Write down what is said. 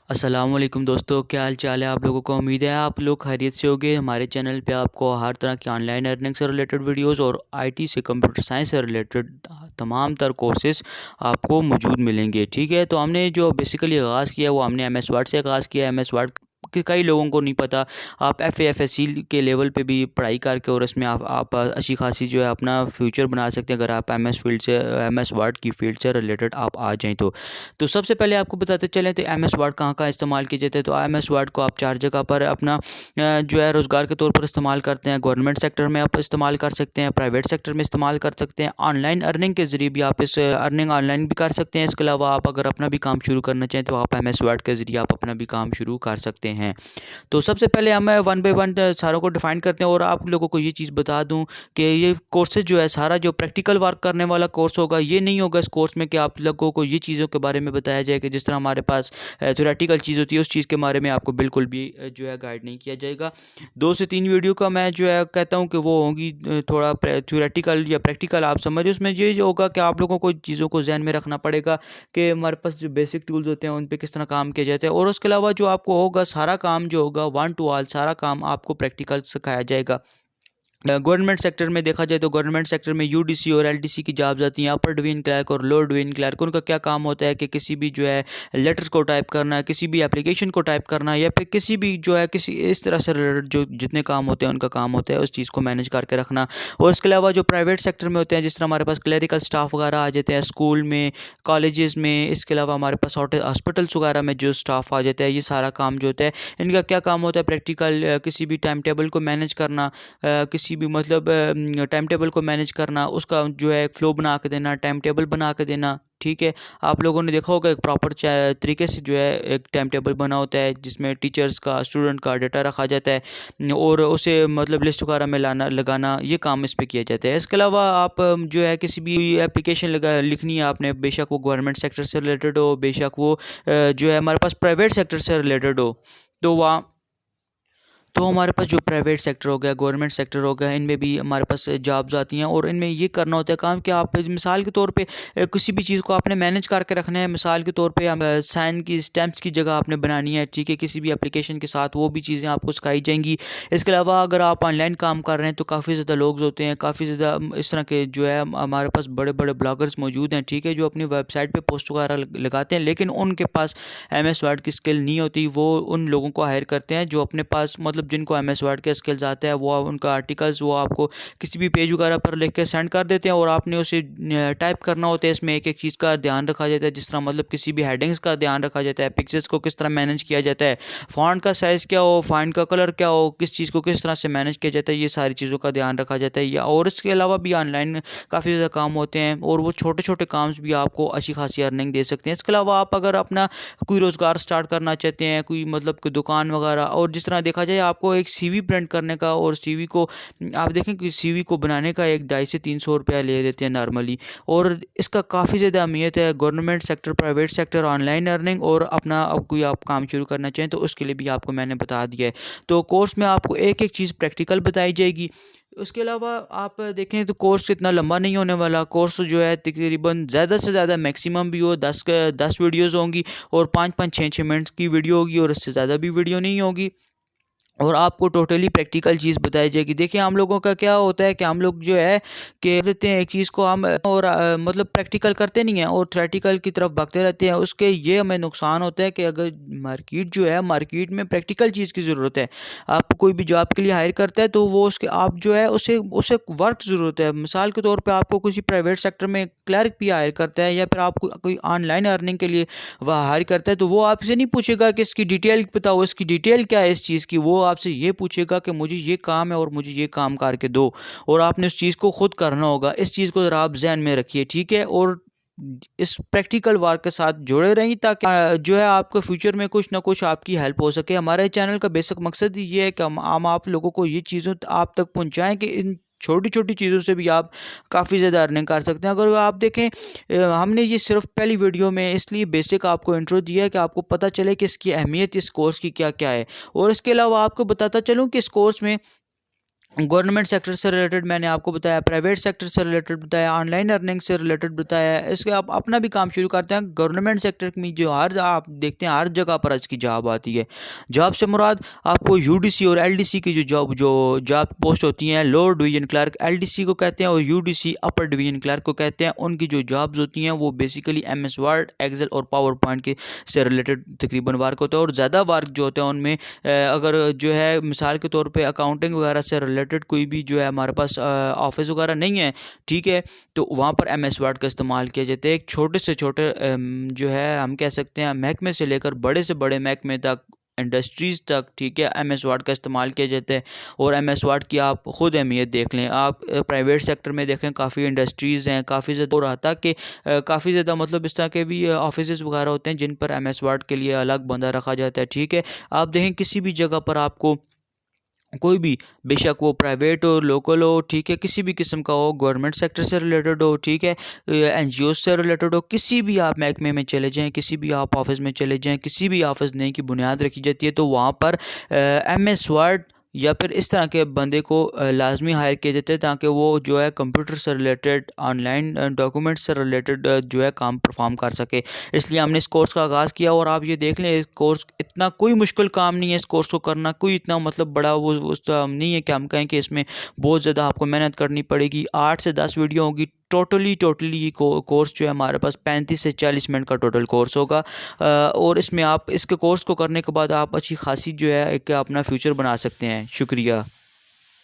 अस्सलाम वालेकुम दोस्तों, क्या हाल चाल है आप लोगों को। उम्मीद है आप लोग खैरियत से होंगे। हमारे चैनल पे आपको हर तरह की ऑनलाइन अर्निंग से रिलेटेड वीडियोस और आईटी से कंप्यूटर साइंस से रिलेटेड तमाम तर कोर्सेज आपको मौजूद मिलेंगे। ठीक है, तो हमने जो बेसिकली आगाज़ किया वो हमने एम एस वर्ड से आगाज़ किया। एम एस वर्ड कि कई लोगों को नहीं पता। आप एफ सी के लेवल पे भी पढ़ाई करके और इसमें आप अच्छी खासी जो है अपना फ्यूचर बना सकते हैं, अगर आप एम एस वर्ड की फील्ड से रिलेटेड आप आ जाएँ तो सबसे पहले आपको बताते चलें तो एम एस वर्ड कहाँ कहाँ इस्तेमाल किए जाते हैं। तो एम एस वर्ड को आप चार जगह पर अपना जो है रोज़गार के तौर पर इस्तेमाल करते हैं। गवर्नमेंट सेक्टर में आप इस्तेमाल कर सकते हैं, प्राइवेट सेक्टर में इस्तेमाल कर सकते हैं, ऑनलाइन अर्निंग के ज़रिए भी आप इस अर्निंग ऑनलाइन भी कर सकते हैं। इसके अलावा आप अगर अपना भी काम शुरू करना चाहें तो आप एम एस वर्ड के ज़रिए आप अपना भी काम शुरू कर सकते हैं। तो सबसे पहले हम वन बाय वन सारों को डिफाइन करते हैं और आप लोगों को ये चीज़ बता दूं कि ये कोर्सेज जो है सारा जो प्रैक्टिकल वर्क करने वाला कोर्स होगा, ये नहीं होगा इस कोर्स में कि आप लोगों को ये चीज़ों के बारे में बताया जाए कि जिस तरह हमारे पास थ्योरेटिकल चीज़ होती है उस चीज़ के बारे में आपको बिल्कुल भी जो है गाइड नहीं किया जाएगा। 2 से 3 वीडियो का मैं जो है कहता हूँ कि वो होंगी थोड़ा थ्योरेटिकल या प्रैक्टिकल आप समझिए। उसमें ये जो होगा कि आप लोगों को चीज़ों को जहन में रखना पड़ेगा कि हमारे पास जो बेसिक टूल्स होते हैं उन पे किस तरह काम किया जाता है, और उसके अलावा जो आपको होगा सारा काम जो होगा वन टू ऑल सारा काम आपको प्रैक्टिकल सिखाया जाएगा। गवर्नमेंट सेक्टर में देखा जाए तो गवर्नमेंट सेक्टर में यूडीसी और एलडीसी की जॉब्स आती हैं। अपर डिवीजन क्लर्क और लोअर डिवीजन क्लर्क, उनका क्या काम होता है कि किसी भी जो है लेटर्स को टाइप करना है, किसी भी एप्लीकेशन को टाइप करना है, या फिर किसी भी जो है किसी इस तरह से related जो जितने काम होते हैं उनका काम होता है उस चीज़ को मैनेज करके रखना। और इसके अलावा जो प्राइवेट सेक्टर में होते हैं, जिस तरह हमारे पास क्लरिकल स्टाफ वगैरह आ जाते हैं स्कूल में, कॉलेजेस में, इसके अलावा हमारे पास हॉस्पिटल्स वगैरह में जो स्टाफ आ जाता है, ये सारा काम जो होता है इनका क्या काम होता है प्रैक्टिकल किसी भी टाइम टेबल को मैनेज करना, किसी भी मतलब टाइम टेबल को मैनेज करना, उसका जो है फ्लो बना के देना, टाइम टेबल बना के देना। ठीक है, आप लोगों ने देखा होगा एक प्रॉपर तरीके से जो है एक टाइम टेबल बना होता है जिसमें टीचर्स का स्टूडेंट का डाटा रखा जाता है और उसे मतलब लिस्ट वगैरह में लाना लगाना, ये काम इस पे किया जाता है। इसके अलावा आप जो है किसी भी एप्लीकेशन लगा लिखनी है आपने, बेशक वो गवर्नमेंट सेक्टर से रिलेटेड हो, बेशक वो जो है हमारे पास प्राइवेट सेक्टर से रिलेटेड हो, तो वहाँ तो हमारे पास जो प्राइवेट सेक्टर हो गया, गवर्नमेंट सेक्टर हो गया, इनमें भी हमारे पास जॉब्स आती हैं और इनमें ये करना होता है काम कि आप मिसाल के तौर पे किसी भी चीज़ को आपने मैनेज करके रखना है। मिसाल के तौर पे हम साइन की स्टैम्प्स की जगह आपने बनानी है। ठीक है, किसी भी एप्लीकेशन के साथ वो भी चीज़ें आपको सिखाई जाएंगी। इसके अलावा अगर आप ऑनलाइन काम कर रहे हैं तो काफ़ी ज़्यादा लोग होते हैं, काफ़ी ज़्यादा इस तरह के जो है हमारे पास बड़े बड़े ब्लॉगर्स मौजूद हैं। ठीक है, जो अपनी वेबसाइट पर पोस्ट वगैरह लगाते हैं, लेकिन उनके पास एम एस वर्ड की स्किल नहीं होती। वो उन लोगों को हायर करते हैं जो अपने पास मतलब जिनको एम एस वर्ड के स्किल्स आते हैं, वो उनका आर्टिकल्स वो आपको किसी भी पेज वगैरह पर लिख के सेंड कर देते हैं और आपने उसे टाइप करना होता है। इसमें एक एक चीज़ का ध्यान रखा जाता है, जिस तरह मतलब किसी भी हेडिंग्स का ध्यान रखा जाता है, पिक्चर्स को किस तरह मैनेज किया जाता है, फॉन्ट का साइज़ क्या हो, फॉन्ट का कलर क्या हो, किस चीज़ को किस तरह से मैनेज किया जाता है, ये सारी चीज़ों का ध्यान रखा जाता है। या और इसके अलावा भी ऑनलाइन काफ़ी ज़्यादा काम होते हैं और वो छोटे छोटे काम भी आपको अच्छी खासी अर्निंग दे सकते हैं। इसके अलावा आप अगर अपना कोई रोज़गार स्टार्ट करना चाहते हैं, कोई मतलब कोई दुकान वगैरह, और जिस तरह देखा जाए आपको एक सीवी प्रिंट करने का और सीवी को आप देखें कि सीवी को बनाने का एक 250 से 300 रुपया ले लेते हैं नॉर्मली, और इसका काफ़ी ज़्यादा अहमियत है। Government sector, private sector, online earning, और अपना अब कोई आप काम शुरू करना चाहें तो उसके लिए भी आपको मैंने बता दिया है। तो कोर्स में आपको एक एक चीज़ प्रैक्टिकल बताई जाएगी। उसके अलावा आप देखें तो कोर्स इतना लंबा नहीं होने वाला। कोर्स जो है तकरीबन ज़्यादा से ज़्यादा मैक्सिमम भी हो 10 वीडियोज़ होंगी और 5-5 6-6 मिनट्स की वीडियो होगी, और इससे ज़्यादा भी वीडियो नहीं होगी, और आपको टोटली प्रैक्टिकल चीज़ बताई जाएगी। देखिए हम लोगों का क्या होता है कि हम लोग जो है कि देते हैं एक चीज़ को हम और मतलब प्रैक्टिकल करते नहीं हैं और थ्योरेटिकल की तरफ भागते रहते हैं। उसके ये हमें नुकसान होता है कि अगर मार्केट जो है, मार्केट में प्रैक्टिकल चीज़ की ज़रूरत है। आपको कोई भी जॉब के लिए हायर करता है तो वो उसके आप जो है उसे उसे वर्क ज़रूरत है। मिसाल के तौर पर आपको किसी प्राइवेट सेक्टर में क्लर्क भी हायर करता है, या फिर आपको कोई ऑनलाइन अर्निंग के लिए वह हायर करता है, तो वो आपसे नहीं पूछेगा कि इसकी डिटेल बताओ, इसकी डिटेल क्या है इस चीज़ की। वो आपसे ये पूछेगा कि मुझे ये काम है और मुझे ये काम करके दो, और आपने उस चीज़ को खुद करना होगा। इस चीज़ को ज़रा आप ज़हन में रखिए, ठीक है। और इस प्रैक्टिकल वर्क के साथ जुड़े रहें ताकि जो है आपको फ्यूचर में कुछ ना कुछ आपकी हेल्प हो सके। हमारे चैनल का बेसिक मकसद ही ये है कि हम आप लोगों को ये चीज़ों आप तक पहुंचाएं कि इन छोटी छोटी चीज़ों से भी आप काफ़ी ज़्यादा अर्निंग कर सकते हैं। अगर आप देखें हमने ये सिर्फ पहली वीडियो में इसलिए बेसिक आपको इंट्रो दिया है कि आपको पता चले कि इसकी अहमियत इस कोर्स की क्या क्या है। और इसके अलावा आपको बताता चलूँ कि इस कोर्स में गवर्नमेंट सेक्टर से रिलेटेड मैंने आपको बताया, प्राइवेट सेक्टर से रिलेटेड बताया, ऑनलाइन अर्निंग से रिलेटेड बताया। इसके आप अपना भी काम शुरू करते हैं। गवर्नमेंट सेक्टर में जो आप देखते हैं हर जगह पर इसकी जॉब आती है। जॉब से मुराद आपको यूडीसी और एलडीसी की जो जॉब पोस्ट होती हैं, लोअर डिवीजन क्लर्क एलडीसी को कहते हैं और यूडीसी अपर डिवीजन क्लर्क को कहते हैं। उनकी जो जॉब्स होती हैं वो बेसिकली एमएस वर्ड, एक्सेल और पावर पॉइंट के से रिलेटेड तकरीबन वर्क होता है। और ज़्यादा वर्क जो होते हैं उनमें अगर जो है मिसाल के तौर पे अकाउंटिंग वगैरह से रिलेटेड कोई भी जो है हमारे पास ऑफिस वगैरह नहीं है, ठीक है, तो वहाँ पर एमएस वर्ड का इस्तेमाल किया जाता है। एक छोटे से छोटे जो है हम कह सकते हैं महकमे से लेकर बड़े से बड़े महकमे तक, इंडस्ट्रीज़ तक, ठीक है, एमएस वर्ड का इस्तेमाल किया जाता है। और एमएस वर्ड की आप ख़ुद अहमियत देख लें। आप प्राइवेट सेक्टर में देखें काफ़ी इंडस्ट्रीज़ हैं, काफ़ी ज़्यादा हो रहा था कि काफ़ी ज़्यादा मतलब इस तरह के भी ऑफिस वगैरह होते हैं जिन पर एमएस वर्ड के लिए अलग बंदा रखा जाता है, ठीक है। आप देखें किसी भी जगह पर आपको कोई भी, बेशक वो प्राइवेट हो, लोकल हो, ठीक है, किसी भी किस्म का हो, गवर्नमेंट सेक्टर से रिलेटेड हो, ठीक है, एनजीओ से रिलेटेड हो, किसी भी आप महकमे में चले जाएं, किसी भी आप ऑफिस में चले जाएं, किसी भी ऑफिस नई की बुनियाद रखी जाती है तो वहाँ पर एमएस वर्ड या फिर इस तरह के बंदे को लाजमी हायर किए जाते हैं ताकि वो जो है कंप्यूटर से रिलेटेड, ऑनलाइन डॉक्यूमेंट से रिलेटेड जो है काम परफॉर्म कर सके। इसलिए हमने इस कोर्स का आगाज़ किया। और आप ये देख लें, इस कोर्स इतना कोई मुश्किल काम नहीं है। इस कोर्स को करना कोई इतना मतलब बड़ा वो उसका नहीं है कि हम कहें कि इसमें बहुत ज़्यादा आपको मेहनत करनी पड़ेगी। 8 से 10 वीडियो होगी। टोटली ये कोर्स जो है हमारे पास 35 से 40 मिनट का टोटल कोर्स होगा। और इसमें आप इसके कोर्स को करने के बाद आप अच्छी खासी जो है एक अपना फ्यूचर बना सकते हैं। शुक्रिया।